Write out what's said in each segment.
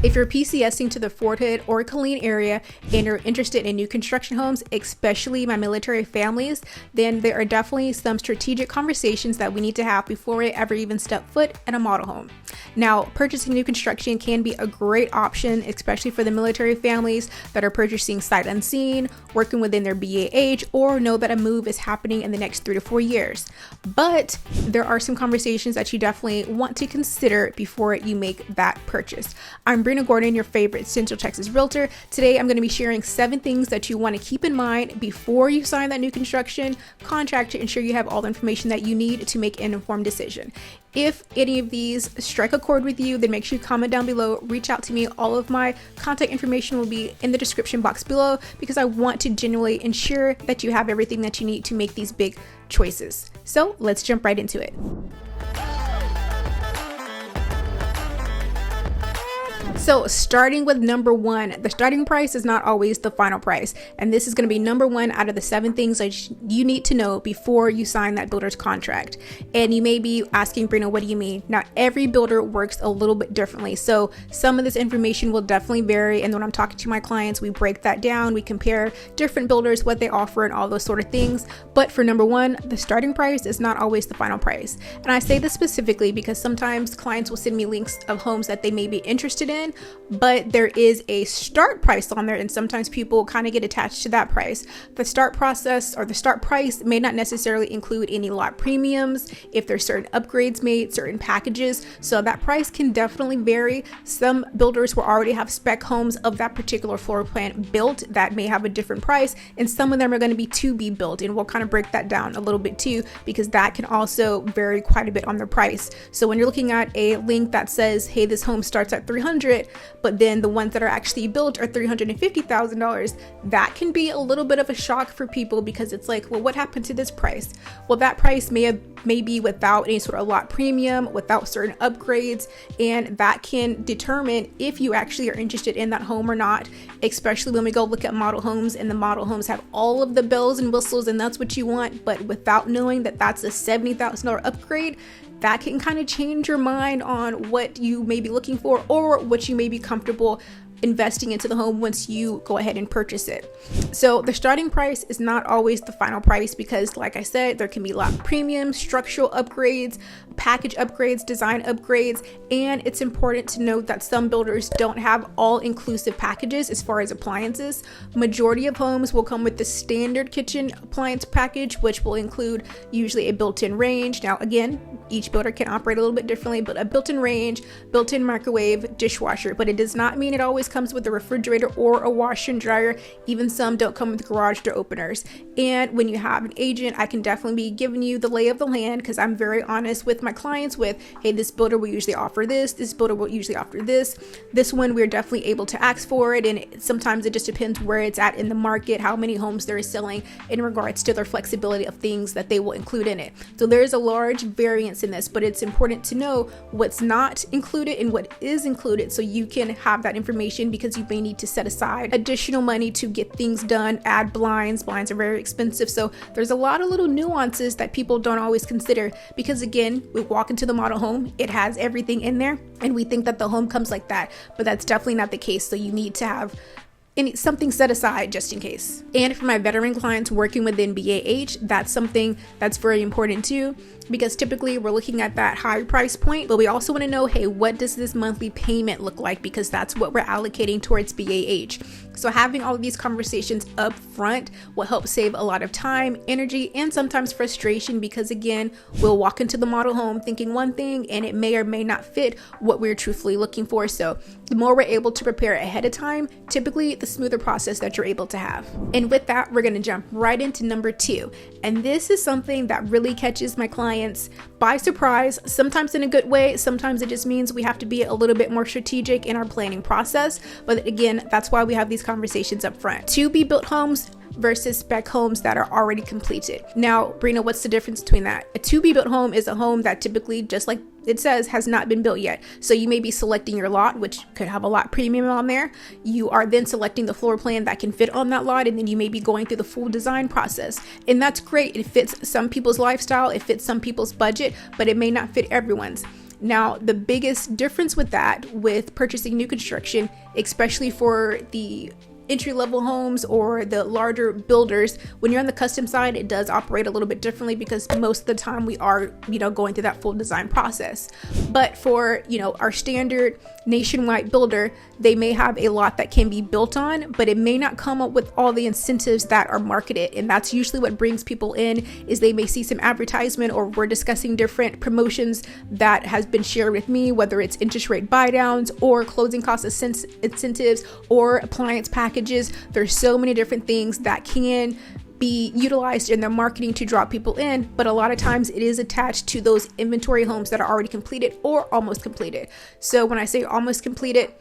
If you're PCSing to the Fort Hood or Killeen area and you're interested in new construction homes, especially my military families, then there are definitely some strategic conversations that we need to have before we ever even step foot in a model home. Now, purchasing new construction can be a great option, especially for the military families that are purchasing sight unseen, working within their BAH, or know that a move is happening in the next 3 to 4 years. But there are some conversations that you definitely want to consider before you make that purchase. I'm Brina Gordon, your favorite Central Texas realtor. Today, I'm going to be sharing 7 things that you want to keep in mind before you sign that new construction contract to ensure you have all the information that you need to make an informed decision. If any of these strike a chord with you, then make sure you comment down below, reach out to me. All of my contact information will be in the description box below because I want to genuinely ensure that you have everything that you need to make these big choices. So let's jump right into it. So starting with number 1, the starting price is not always the final price. And this is going to be number 1 out of the 7 things that you need to know before you sign that builder's contract. And you may be asking, Brina, what do you mean? Now, every builder works a little bit differently. So some of this information will definitely vary. And when I'm talking to my clients, we break that down. We compare different builders, what they offer and all those sort of things. But for number 1, the starting price is not always the final price. And I say this specifically because sometimes clients will send me links of homes that they may be interested in, but there is a start price on there, and sometimes people kind of get attached to that price. The start process or the start price may not necessarily include any lot premiums, if there's certain upgrades made, certain packages, so that price can definitely vary. Some builders will already have spec homes of that particular floor plan built that may have a different price, and some of them are going to be to be built, and we'll kind of break that down a little bit too, because that can also vary quite a bit on the price. So when you're looking at a link that says, hey, this home starts at $300, but then the ones that are actually built are $350,000, that can be a little bit of a shock for people because it's like, well, what happened to this price? Well, that price may be without any sort of lot premium, without certain upgrades, and that can determine if you actually are interested in that home or not, especially when we go look at model homes and the model homes have all of the bells and whistles and that's what you want, but without knowing that that's a $70,000 upgrade, that can kind of change your mind on what you may be looking for or what you may be comfortable investing into the home once you go ahead and purchase it. So the starting price is not always the final price because, like I said, there can be lot premiums, structural upgrades, package upgrades, design upgrades, and it's important to note that some builders don't have all-inclusive packages as far as appliances. Majority of homes will come with the standard kitchen appliance package, which will include usually a built-in range. Now, again, each builder can operate a little bit differently, but a built-in range, built-in microwave, dishwasher, but it does not mean it always comes with a refrigerator or a washer and dryer. Even some don't come with garage door openers. And when you have an agent, I can definitely be giving you the lay of the land because I'm very honest with my clients with, hey, this builder will usually offer this builder will usually offer this one we're definitely able to ask for it, and sometimes it just depends where it's at in the market, how many homes they're selling in regards to their flexibility of things that they will include in it. So there's a large variance in this, but it's important to know what's not included and what is included so you can have that information, because you may need to set aside additional money to get things done, add blinds are very expensive. So there's a lot of little nuances that people don't always consider because, again, we walk into the model home, it has everything in there and we think that the home comes like that, but that's definitely not the case. So you need to have something set aside just in case. And for my veteran clients working within BAH, that's something that's very important too, because typically we're looking at that high price point, but we also want to know, hey, what does this monthly payment look like? Because that's what we're allocating towards BAH. So having all of these conversations up front will help save a lot of time, energy, and sometimes frustration, because again, we'll walk into the model home thinking one thing and it may or may not fit what we're truthfully looking for. So the more we're able to prepare ahead of time, typically the smoother process that you're able to have. And with that, we're going to jump right into number 2. And this is something that really catches my clients by surprise, sometimes in a good way. Sometimes it just means we have to be a little bit more strategic in our planning process. But again, that's why we have these conversations up front. To be built homes versus spec homes that are already completed. Now, Brina, what's the difference between that? A to-be built home is a home that typically, just like it says, has not been built yet. So you may be selecting your lot, which could have a lot premium on there. You are then selecting the floor plan that can fit on that lot, and then you may be going through the full design process. And that's great. It fits some people's lifestyle, it fits some people's budget, but it may not fit everyone's. Now, the biggest difference with that, with purchasing new construction, especially for the entry-level homes or the larger builders, when you're on the custom side, it does operate a little bit differently because most of the time we are, going through that full design process. But for, our standard nationwide builder, they may have a lot that can be built on, but it may not come up with all the incentives that are marketed. And that's usually what brings people in, is they may see some advertisement, or we're discussing different promotions that has been shared with me, whether it's interest rate buy downs or closing cost incentives or appliance packages. There's so many different things that can be utilized in their marketing to draw people in, but a lot of times it is attached to those inventory homes that are already completed or almost completed. So when I say almost completed,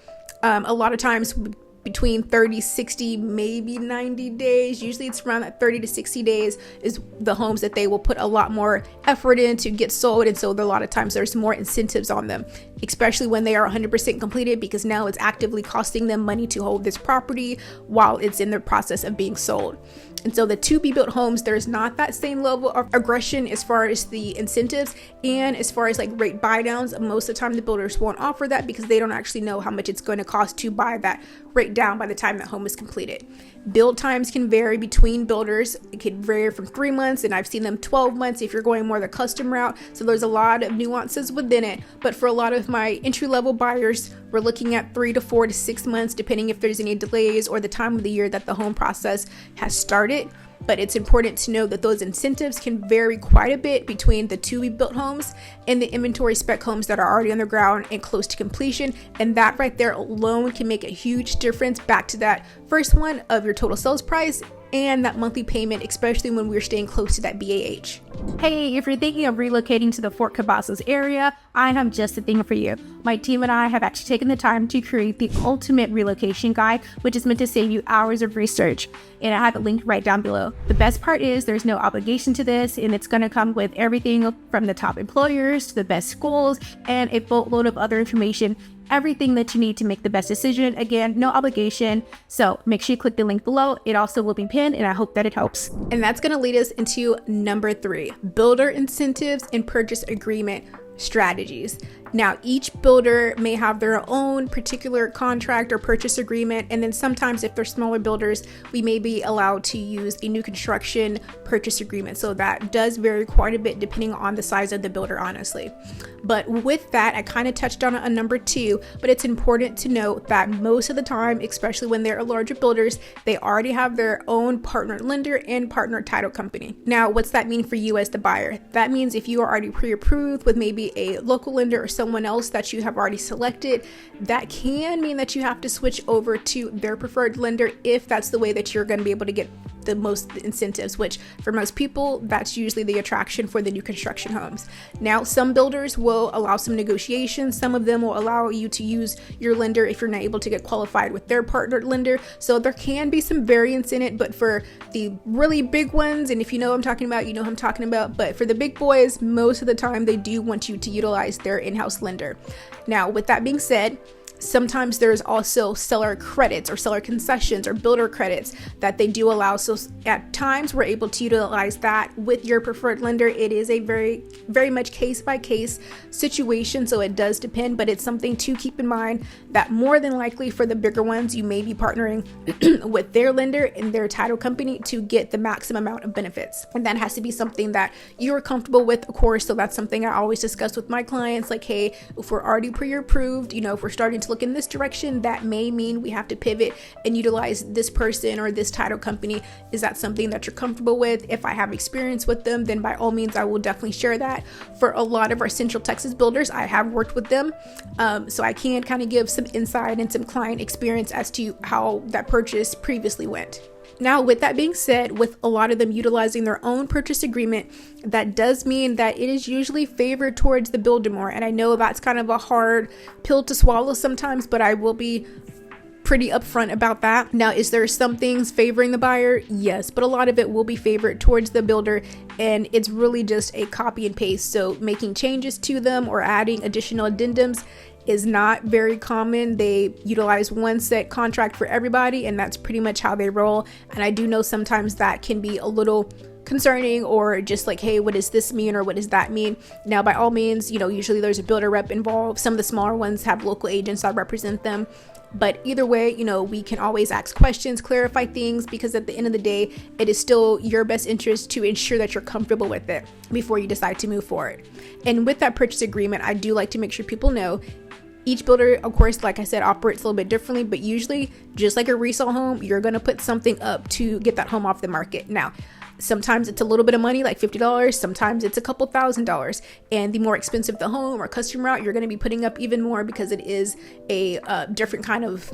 a lot of times between 30, 60, maybe 90 days, usually it's around that 30 to 60 days is the homes that they will put a lot more effort in to get sold. And so a lot of times there's more incentives on them, especially when they are 100% completed, because now it's actively costing them money to hold this property while it's in the process of being sold. And so the to-be-built homes, there's not that same level of aggression as far as the incentives, and as far as like rate buy downs. Most of the time the builders won't offer that because they don't actually know how much it's going to cost to buy that rate down by the time that home is completed. Build times can vary between builders. It could vary from 3 months, and I've seen them 12 months if you're going more the custom route. So there's a lot of nuances within it. But for a lot of my entry-level buyers, we're looking at 3 to 4 to 6 months, depending if there's any delays or the time of the year that the home process has started. But it's important to know that those incentives can vary quite a bit between the to-be-built homes and the inventory spec homes that are already on the ground and close to completion. And that right there alone can make a huge difference back to that first one of your total sales price and that monthly payment, especially when we're staying close to that BAH. Hey, if you're thinking of relocating to the Fort Cavazos area, I have just the thing for you. My team and I have actually taken the time to create the ultimate relocation guide, which is meant to save you hours of research. And I have it linked right down below. The best part is there's no obligation to this, and it's going to come with everything from the top employers to the best schools and a boatload of other information. Everything that you need to make the best decision. Again, no obligation. So make sure you click the link below. It also will be pinned, and I hope that it helps. And that's going to lead us into number 3, builder incentives and purchase agreement strategies. Now, each builder may have their own particular contract or purchase agreement, and then sometimes if they're smaller builders, we may be allowed to use a new construction purchase agreement. So that does vary quite a bit depending on the size of the builder, honestly. But with that, I kind of touched on it on number 2, but it's important to note that most of the time, especially when they're larger builders, they already have their own partner lender and partner title company. Now, what's that mean for you as the buyer? That means if you are already pre-approved with maybe a local lender or someone else that you have already selected, that can mean that you have to switch over to their preferred lender if that's the way that you're going to be able to get the most incentives, which for most people, that's usually the attraction for the new construction homes. Now, some builders will allow some negotiations. Some of them will allow you to use your lender if you're not able to get qualified with their partner lender. So there can be some variance in it, but for the really big ones, and if you know what I'm talking about, you know what I'm talking about, but for the big boys, most of the time they do want you to utilize their in-house lender. Now, with that being said, sometimes there's also seller credits or seller concessions or builder credits that they do allow. So at times we're able to utilize that with your preferred lender. It is a very, very much case by case situation. So it does depend, but it's something to keep in mind that more than likely for the bigger ones, you may be partnering with their lender and their title company to get the maximum amount of benefits. And that has to be something that you're comfortable with, of course. So that's something I always discuss with my clients. Like, hey, if we're already pre-approved, if we're starting to look in this direction, that may mean we have to pivot and utilize this person or this title company. Is that something that you're comfortable with? If I have experience with them, then by all means, I will definitely share that. For a lot of our Central Texas builders, I have worked with them. So I can kind of give some insight and some client experience as to how that purchase previously went. Now, with that being said, with a lot of them utilizing their own purchase agreement, that does mean that it is usually favored towards the builder more. And I know that's kind of a hard pill to swallow sometimes, but I will be pretty upfront about that. Now, is there some things favoring the buyer? Yes, but a lot of it will be favored towards the builder, and it's really just a copy and paste. So making changes to them or adding additional addendums is not very common. They utilize one set contract for everybody, and that's pretty much how they roll. And I do know sometimes that can be a little concerning or just like, hey, what does this mean or what does that mean? Now, by all means, usually there's a builder rep involved. Some of the smaller ones have local agents that represent them. But either way, we can always ask questions, clarify things, because at the end of the day, it is still your best interest to ensure that you're comfortable with it before you decide to move forward. And with that purchase agreement, I do like to make sure people know each builder, of course, like I said, operates a little bit differently, but usually just like a resale home, you're going to put something up to get that home off the market. Now, sometimes it's a little bit of money, like $50. Sometimes it's a couple $1,000s. And the more expensive the home or custom route, you're going to be putting up even more because it is a different kind of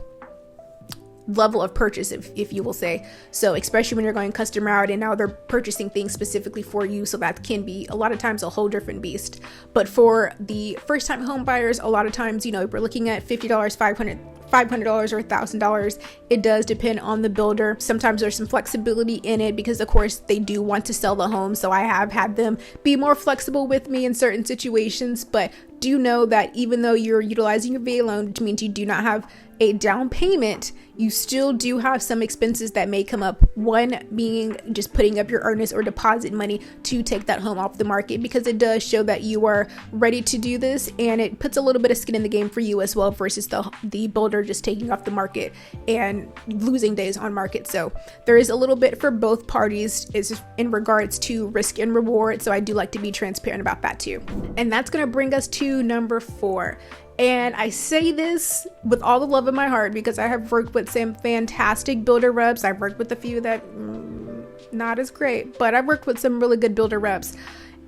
level of purchase, if you will say. So especially when you're going custom route and now they're purchasing things specifically for you, so that can be a lot of times a whole different beast. But for the first time home buyers, a lot of times, we're looking at $50, $500 or $1,000. It does depend on the builder. Sometimes there's some flexibility in it because of course they do want to sell the home, so I have had them be more flexible with me in certain situations. But do know that even though you're utilizing your VA loan, which means you do not have a down payment, you still do have some expenses that may come up. One being just putting up your earnest or deposit money to take that home off the market, because it does show that you are ready to do this, and it puts a little bit of skin in the game for you as well, versus the builder just taking off the market and losing days on market. So there is a little bit for both parties is in regards to risk and reward. So I do like to be transparent about that too. And that's going to bring us to number 4. And I say this with all the love in my heart because I have worked with some fantastic builder reps. I've worked with a few that not as great, but I've worked with some really good builder reps.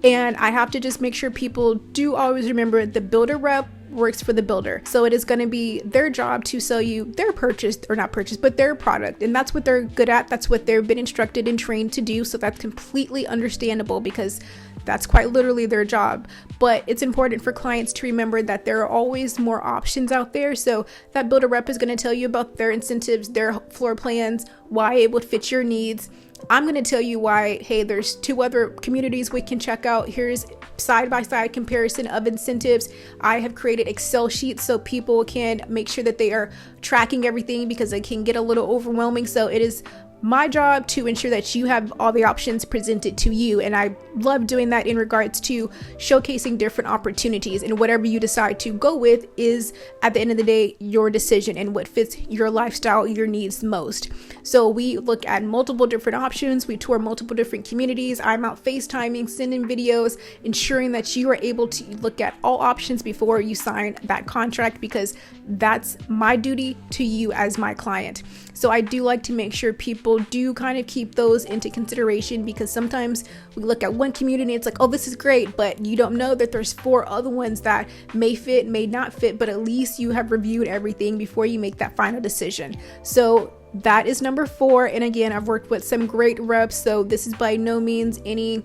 And I have to just make sure people do always remember the builder rep works for the builder. So it is going to be their job to sell you their but their product. And that's what they're good at. That's what they've been instructed and trained to do. So that's completely understandable because that's quite literally their job. But it's important for clients to remember that there are always more options out there. So that builder rep is going to tell you about their incentives, their floor plans, why it would fit your needs. I'm going to tell you why, hey, there's 2 other communities we can check out. Here's side-by-side comparison of incentives. I have created Excel sheets so people can make sure that they are tracking everything because it can get a little overwhelming. So it is my job to ensure that you have all the options presented to you. And I love doing that in regards to showcasing different opportunities, and whatever you decide to go with is at the end of the day your decision and what fits your lifestyle, your needs most. So we look at multiple different options. We tour multiple different communities. I'm out FaceTiming, sending videos, ensuring that you are able to look at all options before you sign that contract, because that's my duty to you as my client. So I do like to make sure people do kind of keep those into consideration, because sometimes we look at one community, it's like, oh, this is great, but you don't know that there's 4 other ones that may fit, may not fit, but at least you have reviewed everything before you make that final decision. So that is number 4. And again, I've worked with some great reps, so this is by no means anything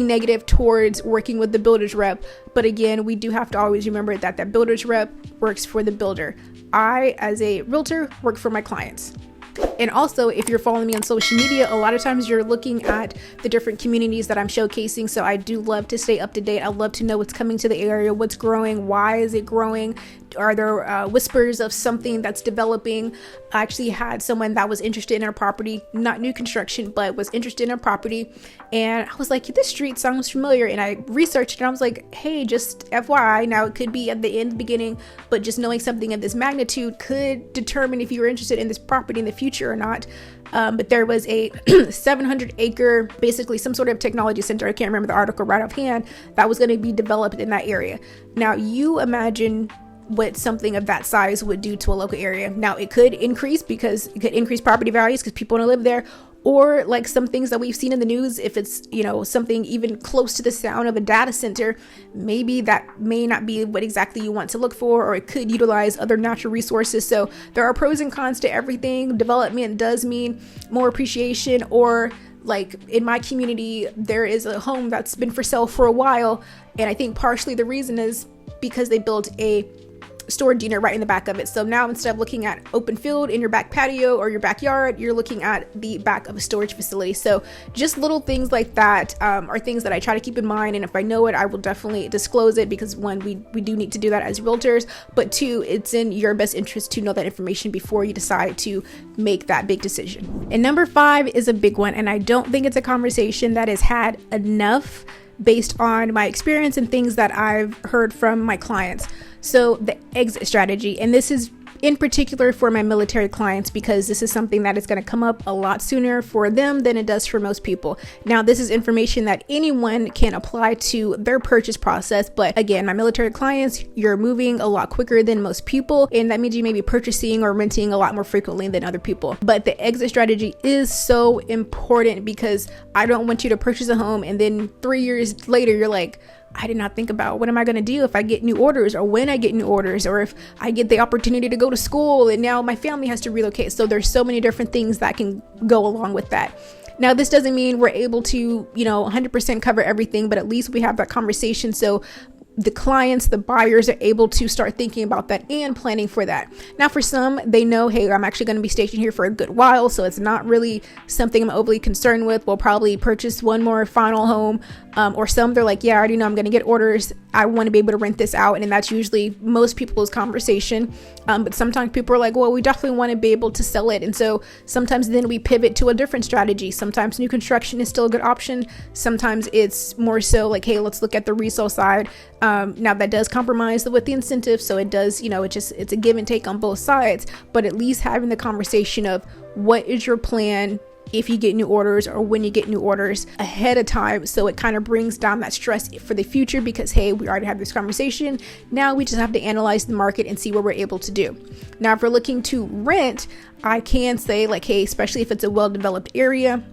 negative towards working with the builder's rep. But again, we do have to always remember that that builder's rep works for the builder. I, as a realtor, work for my clients. And also, if you're following me on social media, a lot of times you're looking at the different communities that I'm showcasing. So I do love to stay up to date. I love to know what's coming to the area, what's growing, why is it growing? Are there whispers of something that's developing? I actually had someone that was interested in our property, not new construction, but was interested in our property. And I was like, this street sounds familiar. And I researched it and I was like, hey, just FYI, now it could be at the end, beginning, but just knowing something of this magnitude could determine if you were interested in this property in the future or not. But there was a 700-acre, basically some sort of technology center, I can't remember the article right offhand, that was going to be developed in that area. Now you imagine what something of that size would do to a local area. Now it could increase because it could increase property values because people want to live there, or like some things that we've seen in the news, if it's, something even close to the sound of a data center, maybe that may not be what exactly you want to look for, or it could utilize other natural resources. So there are pros and cons to everything. Development does mean more appreciation, or like in my community, there is a home that's been for sale for a while. And I think partially the reason is because they built a storage unit right in the back of it. So now instead of looking at open field in your back patio or your backyard, you're looking at the back of a storage facility. So just little things like that are things that I try to keep in mind. And if I know it, I will definitely disclose it, because one, we do need to do that as realtors, but two, it's in your best interest to know that information before you decide to make that big decision. And number 5 is a big one, and I don't think it's a conversation that is had enough based on my experience and things that I've heard from my clients. So the exit strategy, and this is in particular for my military clients, because this is something that is going to come up a lot sooner for them than it does for most people. Now, this is information that anyone can apply to their purchase process, but again, my military clients, you're moving a lot quicker than most people, and that means you may be purchasing or renting a lot more frequently than other people. But the exit strategy is so important, because I don't want you to purchase a home and then 3 years later you're like, I did not think about what am I going to do if I get new orders, or when I get new orders, or if I get the opportunity to go to school and now my family has to relocate. So there's so many different things that can go along with that. Now, this doesn't mean we're able to, 100% cover everything, but at least we have that conversation. So the clients, the buyers are able to start thinking about that and planning for that. Now, for some, they know, hey, I'm actually going to be stationed here for a good while, so it's not really something I'm overly concerned with. We'll probably purchase one more final home. Or some, they're like, yeah, I already know I'm going to get orders. I want to be able to rent this out. And that's usually most people's conversation. But sometimes people are like, well, we definitely want to be able to sell it. And so sometimes then we pivot to a different strategy. Sometimes new construction is still a good option. Sometimes it's more so like, hey, let's look at the resale side. Now that does compromise with the incentive. So it does, it's a give and take on both sides, but at least having the conversation of what is your plan if you get new orders, or when you get new orders ahead of time. So it kind of brings down that stress for the future, because, hey, we already had this conversation. Now we just have to analyze the market and see what we're able to do. Now, if we're looking to rent, I can say like, hey, especially if it's a well-developed area,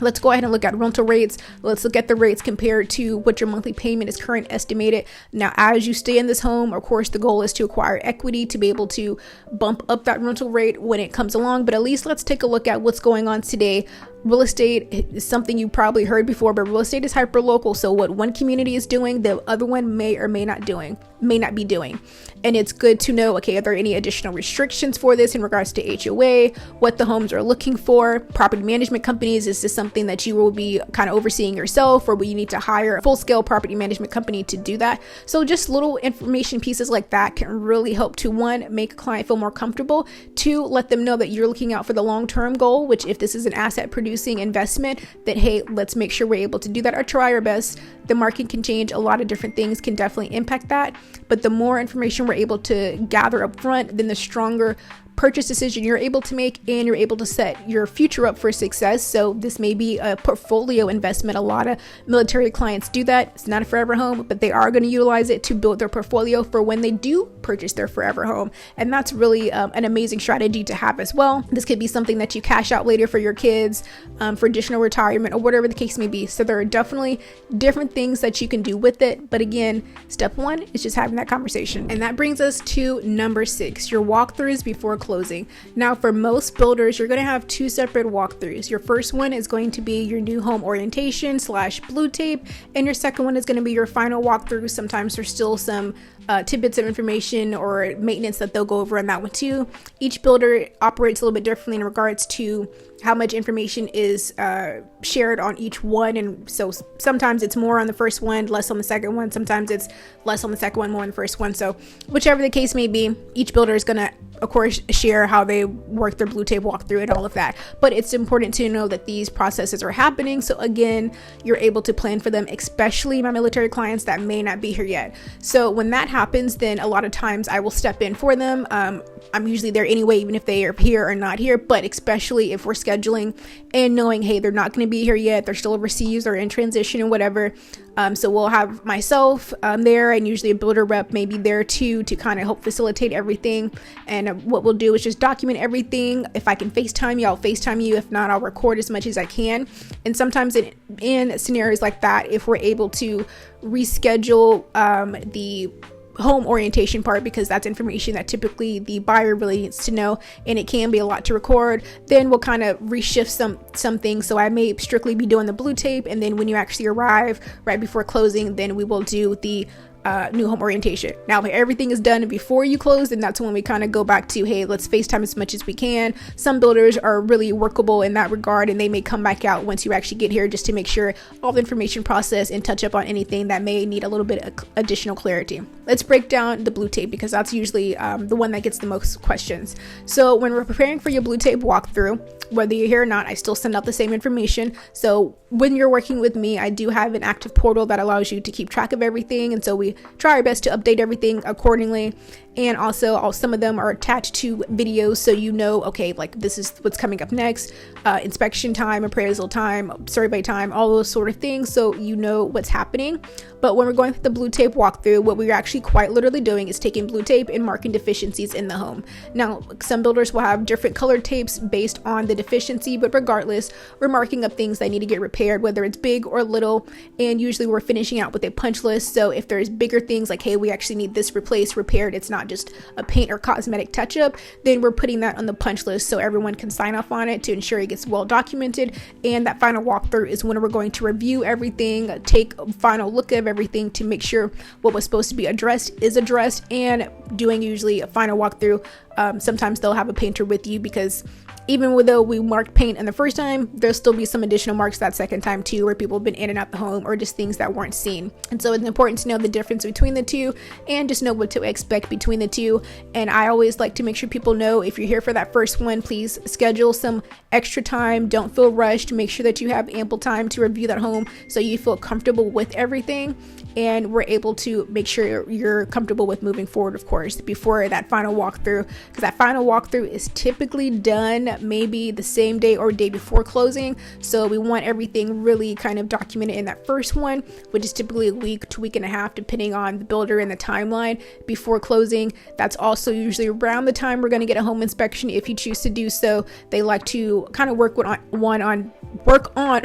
let's go ahead and look at rental rates. Let's look at the rates compared to what your monthly payment is current estimated. Now, as you stay in this home, of course, the goal is to acquire equity to be able to bump up that rental rate when it comes along. But at least let's take a look at what's going on today. Real estate is something you probably heard before, but real estate is hyper local. So what one community is doing, the other one may or may not be doing. And it's good to know, okay, are there any additional restrictions for this in regards to HOA, what the homes are looking for, property management companies? Is this something that you will be kind of overseeing yourself, or will you need to hire a full-scale property management company to do that? So just little information pieces like that can really help to, one, make a client feel more comfortable, two, let them know that you're looking out for the long-term goal, which if this is an asset producing investment, that, hey, let's make sure we're able to do that or try our best. The market can change. A lot of different things can definitely impact that. But the more information we're able to gather up front, then the stronger purchase decision you're able to make, and you're able to set your future up for success. So this may be a portfolio investment. A lot of military clients do that. It's not a forever home, but they are going to utilize it to build their portfolio for when they do purchase their forever home. And that's really an amazing strategy to have as well. This could be something that you cash out later for your kids, for additional retirement, or whatever the case may be. So there are definitely different things that you can do with it. But again, step one is just having that conversation. And that brings us to number 6, your walkthroughs before closing. Now, for most builders, you're going to have 2 separate walkthroughs. Your first one is going to be your new home orientation / blue tape, and your second one is going to be your final walkthrough. Sometimes there's still some tidbits of information or maintenance that they'll go over on that one too. Each builder operates a little bit differently in regards to how much information is shared on each one, and so sometimes it's more on the first one, less on the second one. Sometimes it's less on the second one, more on the first one. So whichever the case may be, each builder is going to, of course, share how they work their blue tape walkthrough and all of that. But it's important to know that these processes are happening, so again, you're able to plan for them, especially my military clients that may not be here yet. So when that happens, then a lot of times I will step in for them. I'm usually there anyway, even if they are here or not here, but especially if we're scheduling and knowing, hey, they're not going to be here yet, they're still overseas or in transition and whatever. So we'll have myself there, and usually a builder rep may be there too to kind of help facilitate everything. And what we'll do is just document everything. If I can FaceTime you, I'll FaceTime you. If not, I'll record as much as I can. And sometimes in scenarios like that, if we're able to reschedule the home orientation part, because that's information that typically the buyer really needs to know, and it can be a lot to record, then we'll kind of reshift some things. So I may strictly be doing the blue tape, and then when you actually arrive right before closing, then we will do the new home orientation. Now, if everything is done before you close, then that's when we kind of go back to, hey, let's FaceTime as much as we can. Some builders are really workable in that regard, and they may come back out once you actually get here just to make sure all the information processed and touch up on anything that may need a little bit of additional clarity. Let's break down the blue tape, because that's usually the one that gets the most questions. So when we're preparing for your blue tape walkthrough, whether you're here or not, I still send out the same information. So when you're working with me, I do have an active portal that allows you to keep track of everything, and so we try our best to update everything accordingly. And also, some of them are attached to videos, so you know, okay, like this is what's coming up next, inspection time, appraisal time, survey time, all those sort of things, so you know what's happening. But when we're going through the blue tape walkthrough, what we're actually quite literally doing is taking blue tape and marking deficiencies in the home. Now, some builders will have different colored tapes based on the deficiency, but regardless, we're marking up things that need to get repaired, whether it's big or little, and usually we're finishing out with a punch list. So if there's bigger things like, hey, we actually need this replaced, repaired, it's not just a paint or cosmetic touch up, then we're putting that on the punch list so everyone can sign off on it to ensure it gets well documented. And that final walkthrough is when we're going to review everything, take a final look at everything to make sure what was supposed to be addressed is addressed, and doing usually a final walkthrough. Sometimes they'll have a painter with you, because even though we marked paint in the first time, there'll still be some additional marks that second time too, where people have been in and out the home, or just things that weren't seen. And so it's important to know the difference between the two, and just know what to expect between the two. And I always like to make sure people know, if you're here for that first one, please schedule some extra time. Don't feel rushed. Make sure that you have ample time to review that home so you feel comfortable with everything, and we're able to make sure you're comfortable with moving forward, of course, before that final walkthrough, because that final walkthrough is typically done maybe the same day or day before closing. So we want everything really kind of documented in that first one, which is typically a week to week and a half, depending on the builder and the timeline before closing. That's also usually around the time we're going to get a home inspection, if you choose to do so. They like to kind of work on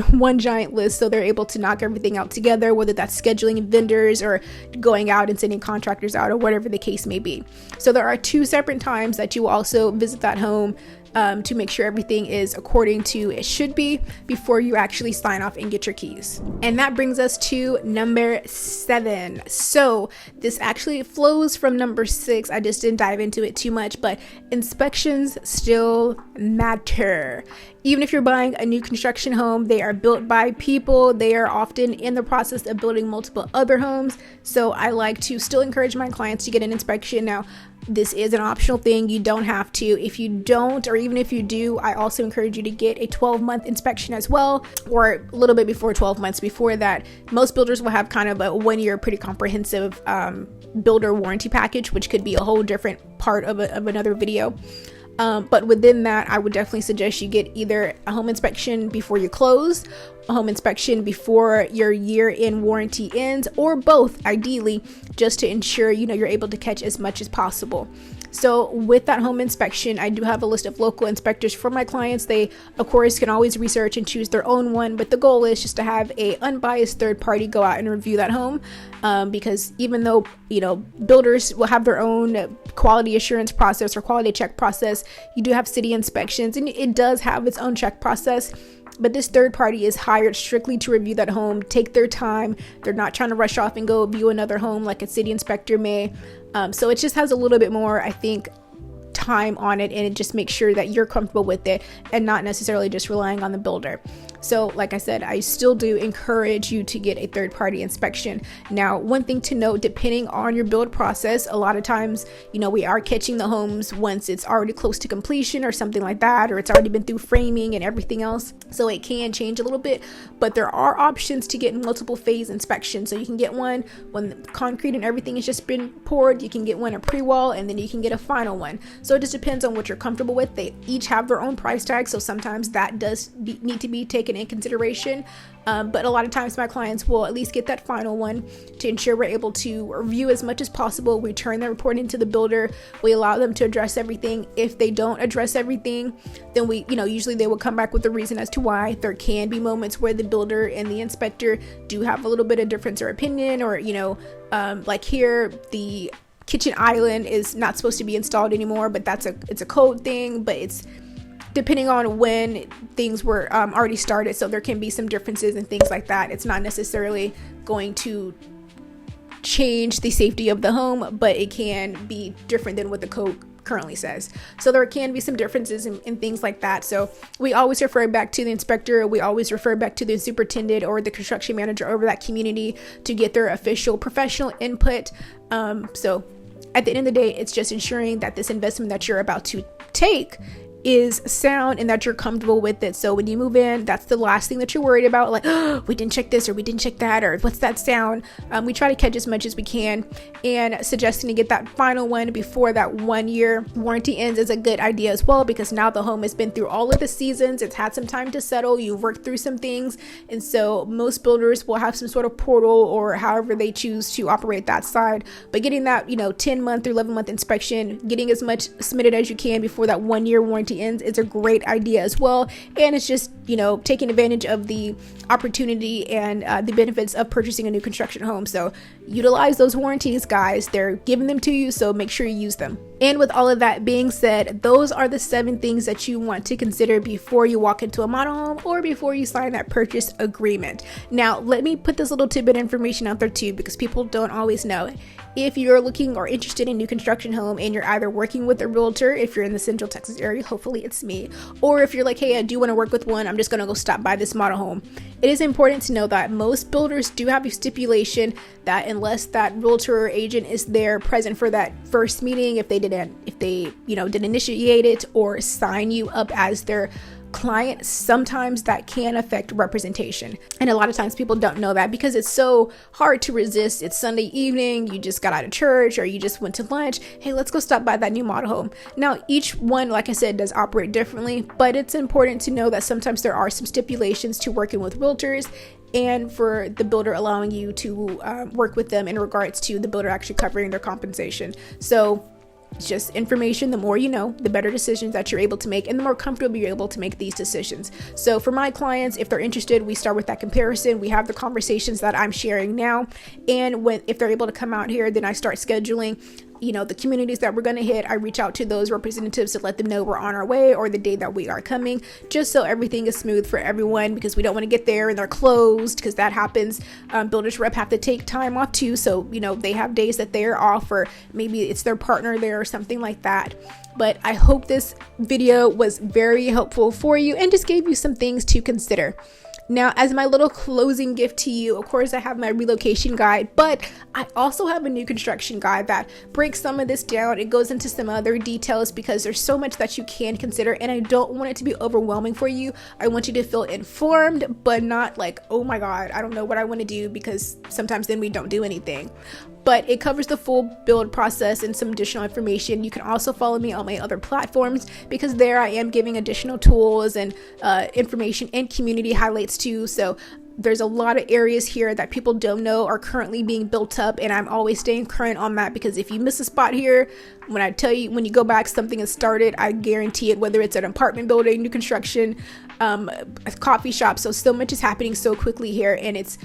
one giant list, so they're able to knock everything out together, whether that's scheduling vendors or going out and sending contractors out, or whatever the case may be. So there are 2 separate times that you will also visit that home to make sure everything is according to it should be before you actually sign off and get your keys. And that brings us to number 7. So this actually flows from number 6. I just didn't dive into it too much, but inspections still matter. Even if you're buying a new construction home, they are built by people. They are often in the process of building multiple other homes. So I like to still encourage my clients to get an inspection. Now, this is an optional thing. You don't have to. If you don't, or even if you do, I also encourage you to get a 12-month inspection as well, or a little bit before 12 months. Before that, most builders will have kind of a 1-year pretty comprehensive builder warranty package, which could be a whole different part of another video. But within that, I would definitely suggest you get either a home inspection before you close, a home inspection before your year-end warranty ends, or both, ideally, just to ensure you're able to catch as much as possible. So with that home inspection, I do have a list of local inspectors for my clients. They, of course, can always research and choose their own one, but the goal is just to have a unbiased third party go out and review that home, because even though builders will have their own quality assurance process or quality check process, you do have city inspections, and it does have its own check process. But this third party is hired strictly to review that home, take their time. They're not trying to rush off and go view another home like a city inspector may. So it just has a little bit more, I think, time on it, and it just makes sure that you're comfortable with it and not necessarily just relying on the builder. So like I said, I still do encourage you to get a third-party inspection. Now, one thing to note, depending on your build process, a lot of times, we are catching the homes once it's already close to completion or something like that, or it's already been through framing and everything else. So it can change a little bit, but there are options to get multiple phase inspection. So you can get one when the concrete and everything has just been poured, you can get one a pre-wall, and then you can get a final one. So it just depends on what you're comfortable with. They each have their own price tag, so sometimes that does need to be taken in consideration, but a lot of times my clients will at least get that final one to ensure we're able to review as much as possible. We turn the report into the builder. We allow them to address everything. If they don't address everything, then we usually they will come back with a reason as to why. There can be moments where the builder and the inspector do have a little bit of difference or opinion, or like here, the kitchen island is not supposed to be installed anymore, but it's a code thing, but it's depending on when things were already started, so there can be some differences and things like that. It's not necessarily going to change the safety of the home, but it can be different than what the code currently says. So there can be some differences in things like that. So we always refer back to the inspector. We always refer back to the superintendent or the construction manager over that community to get their official professional input. So at the end of the day, it's just ensuring that this investment that you're about to take is sound and that you're comfortable with it. So when you move in, that's the last thing that you're worried about, like, oh, we didn't check this or we didn't check that, or what's that sound. We try to catch as much as we can, and suggesting to get that final one before that 1 year warranty ends is a good idea as well, because now the home has been through all of the seasons, it's had some time to settle, you've worked through some things, and so most builders will have some sort of portal or however they choose to operate that side. But getting that 10-month or 11-month inspection, getting as much submitted as you can before that 1 year warranty ends is a great idea as well. And it's just taking advantage of the opportunity and the benefits of purchasing a new construction home. So utilize those warranties, guys. They're giving them to you, so make sure you use them. And with all of that being said, those are the 7 things that you want to consider before you walk into a model home or before you sign that purchase agreement. Now let me put this little tidbit of information out there too, because people don't always know. If you're looking or interested in a new construction home and you're either working with a realtor, if you're in the Central Texas area, hopefully it's me, or if you're like, hey, I do want to work with one, I'm just going to go stop by this model home. It is important to know that most builders do have a stipulation that unless that realtor or agent is there present for that first meeting, if they didn't initiate it or sign you up as their client, sometimes that can affect representation. And a lot of times people don't know that because it's so hard to resist. It's Sunday evening, you just got out of church or you just went to lunch. Hey, let's go stop by that new model home. Now, each one, like I said, does operate differently, but it's important to know that sometimes there are some stipulations to working with realtors and for the builder allowing you to work with them in regards to the builder actually covering their compensation. So it's just information. The more you know, the better decisions that you're able to make and the more comfortable you're able to make these decisions. So for my clients, if they're interested, we start with that comparison. We have the conversations that I'm sharing now. And if they're able to come out here, then I start scheduling the communities that we're going to hit. I reach out to those representatives to let them know we're on our way or the day that we are coming, just so everything is smooth for everyone, because we don't want to get there and they're closed, because that happens. Builders rep have to take time off too, so they have days that they're off, or maybe it's their partner there or something like that. But I hope this video was very helpful for you and just gave you some things to consider. Now, as my little closing gift to you, of course, I have my relocation guide, but I also have a new construction guide that breaks some of this down. It goes into some other details because there's so much that you can consider, and I don't want it to be overwhelming for you. I want you to feel informed, but not like, oh my God, I don't know what I want to do, because sometimes then we don't do anything. But it covers the full build process and some additional information. You can also follow me on my other platforms, because there I am giving additional tools and information and community highlights too. So there's a lot of areas here that people don't know are currently being built up, and I'm always staying current on that, because if you miss a spot here, when I tell you, when you go back, something has started, I guarantee it, whether it's an apartment building, new construction, a coffee shop. So much is happening so quickly here, and it's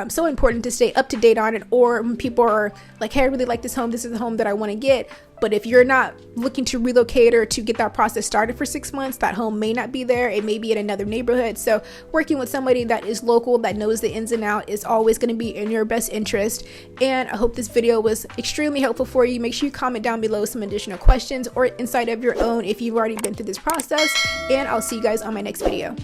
so important to stay up to date on it. Or when people are like, hey, I really like this home, this is the home that I want to get, but if you're not looking to relocate or to get that process started for 6 months, that home may not be there. It may be in another neighborhood. So working with somebody that is local, that knows the ins and outs, is always going to be in your best interest. And I hope this video was extremely helpful for you. Make sure you comment down below some additional questions or insight of your own if you've already been through this process, and I'll see you guys on my next video.